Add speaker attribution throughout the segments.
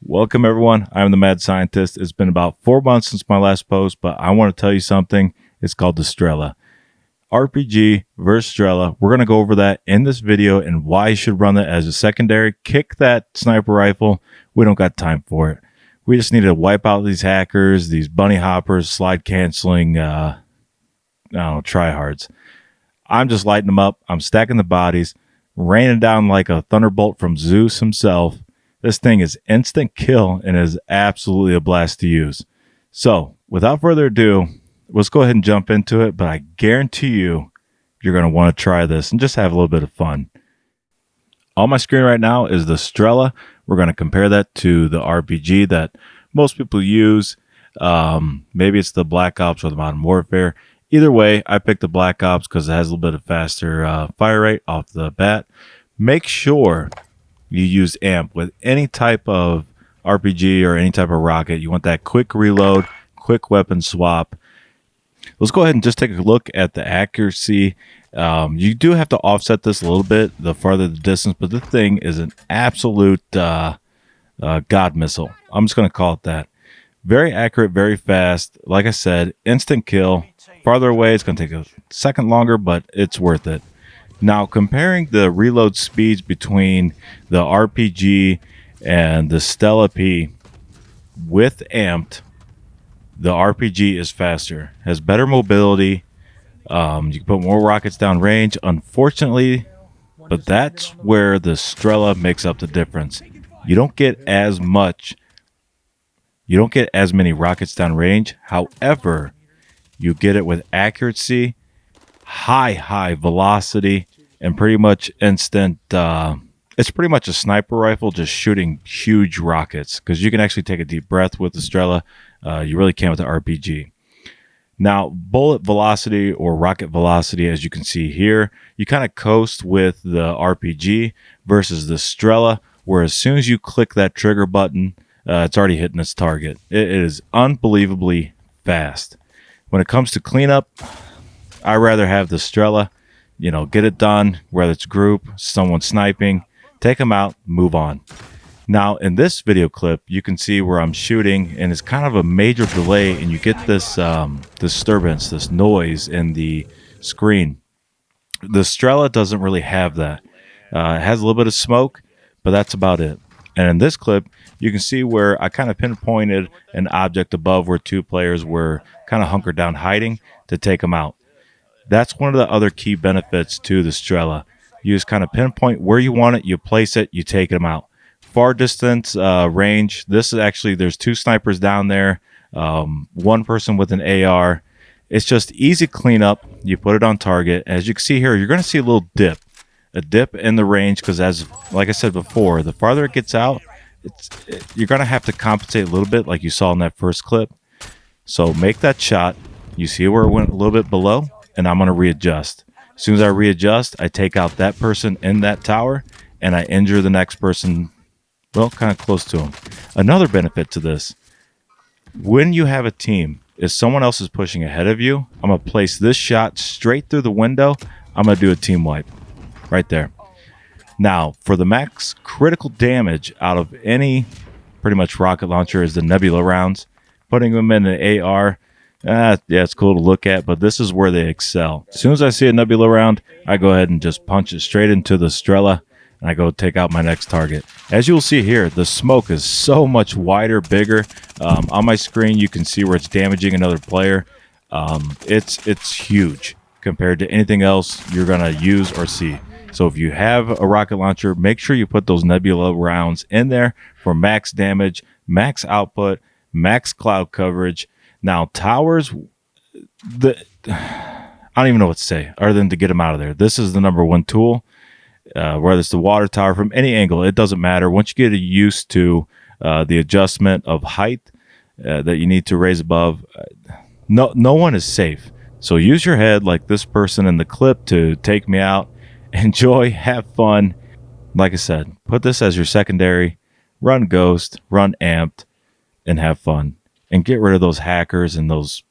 Speaker 1: Welcome everyone, I'm the Mad Scientist. It's been about 4 months since my last post, but I want to tell you something. It's called the STRELA. RPG versus STRELA. We're going to go over that in this video and why you should run it as a secondary. Kick that sniper rifle. We don't got time for it. We just need to wipe out these hackers, these bunny hoppers, slide canceling, tryhards. I'm just lighting them up. I'm stacking the bodies, raining down like a thunderbolt from Zeus himself. This thing is instant kill and is absolutely a blast to use. So, without further ado, let's go ahead and jump into it, but I guarantee you're going to want to try this and just have a little bit of fun. On my screen right now is the STRELA. We're going to compare that to the RPG that most people use. Maybe it's the Black Ops or the Modern Warfare. Either way, I picked the Black Ops because it has a little bit of faster fire rate off the bat. Make sure you use AMP with any type of RPG or any type of rocket. You want that quick reload, quick weapon swap. Let's go ahead and just take a look at the accuracy. You do have to offset this a little bit the farther the distance, but this thing is an absolute god missile. I'm just going to call it that. Very accurate, very fast. Like I said, instant kill. Farther away, it's going to take a second longer, but it's worth it. Now, comparing the reload speeds between the RPG and the STRELA P with amped, the RPG is faster, has better mobility. You can put more rockets down range, unfortunately, but that's where the STRELA makes up the difference. You don't get as many rockets down range. However, you get it with accuracy, high velocity, and pretty much instant. It's pretty much a sniper rifle just shooting huge rockets, because you can actually take a deep breath with the STRELA. You really can't with the RPG. Now, bullet velocity or rocket velocity, as you can see here, you kind of coast with the RPG versus the STRELA, where as soon as you click that trigger button, it's already hitting its target. It is unbelievably fast. When it comes to cleanup, I'd rather have the STRELA. Get it done, whether it's group, someone sniping, take them out, move on. Now, in this video clip, you can see where I'm shooting, and it's kind of a major delay, and you get this disturbance, this noise in the screen. The STRELA doesn't really have that. It has a little bit of smoke, but that's about it. And in this clip, you can see where I kind of pinpointed an object above where two players were kind of hunkered down hiding to take them out. That's one of the other key benefits to the STRELA. You just kind of pinpoint where you want it, you place it, you take them out. Far distance range, this is actually, there's two snipers down there, one person with an AR. It's just easy cleanup. You put it on target. As you can see here, you're going to see a dip in the range, because as like I said before, the farther it gets out, you're going to have to compensate a little bit, like you saw in that first clip. So make that shot. You see where it went a little bit below, and I'm going to readjust. As soon as I readjust, I take out that person in that tower, and I injure the next person, well, kind of close to him. Another benefit to this, when you have a team, if someone else is pushing ahead of you, I'm going to place this shot straight through the window. I'm going to do a team wipe right there. Now, for the max critical damage out of any pretty much rocket launcher is the nebula rounds. Putting them in an AR, yeah, it's cool to look at, but this is where they excel. As soon as I see a nebula round, I go ahead and just punch it straight into the STRELA, and I go take out my next target. As you'll see here, the smoke is so much wider, bigger. On my screen, you can see where it's damaging another player. It's huge compared to anything else you're going to use or see. So if you have a rocket launcher, make sure you put those nebula rounds in there for max damage, max output, max cloud coverage. Now, towers, I don't even know what to say other than to get them out of there. This is the number one tool, whether it's the water tower, from any angle, it doesn't matter. Once you get used to the adjustment of height that you need to raise above, no one is safe. So use your head like this person in the clip to take me out. Enjoy, have fun. Like I said, put this as your secondary, run Ghost, run Amped, and have fun. And get rid of those hackers and those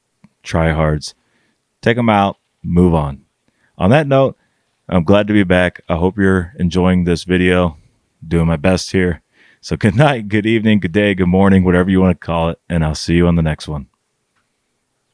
Speaker 1: tryhards. Take them out, move on. On that note, I'm glad to be back. I hope you're enjoying this video. Doing my best here. So good night, good evening, good day, good morning, whatever you want to call it, and I'll see you on the next one.